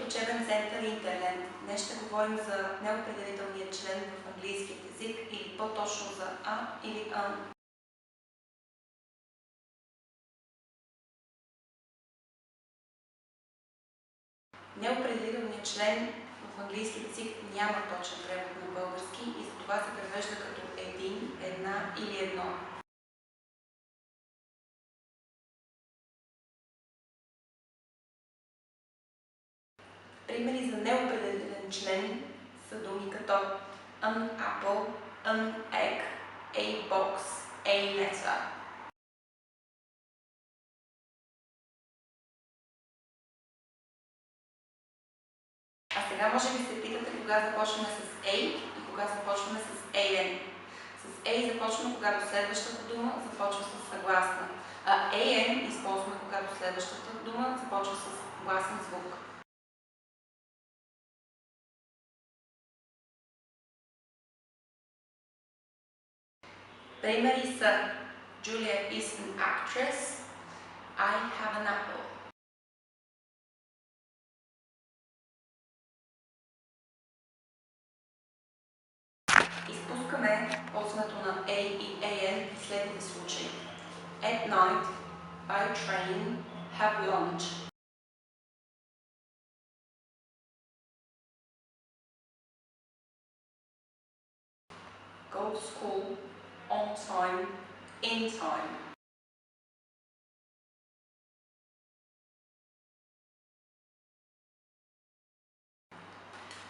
учебен център интернет. Днес ще говорим за неопределителния член в английският език или по-точно за а или ан. Неопределителният член в английски език няма точен превод на български и затова се превежда като един, една или едно. Примери за неопределителен член са думи като an apple, an egg, a box, a letter. А сега може би се питате кога започваме с A и кога започваме с AN. С A започваме, когато следващата дума започва с съгласна, а AN използваме, когато следващата дума започва с гласен звук. Примери са Julia is an actress, I have an apple. Изпускаме ползването на A и AN в следните случаи. At night, by train, have lunch. Go to school, on time, in time.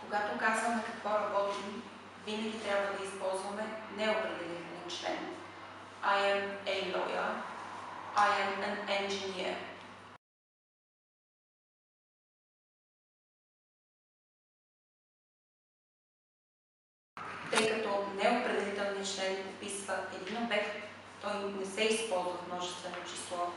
Когато казваме какво работим, винаги трябва да използваме неопределителен член. I am a lawyer. I am an engineer. Тъй като неопределителният член описва един обект, той не се използва в множествено число.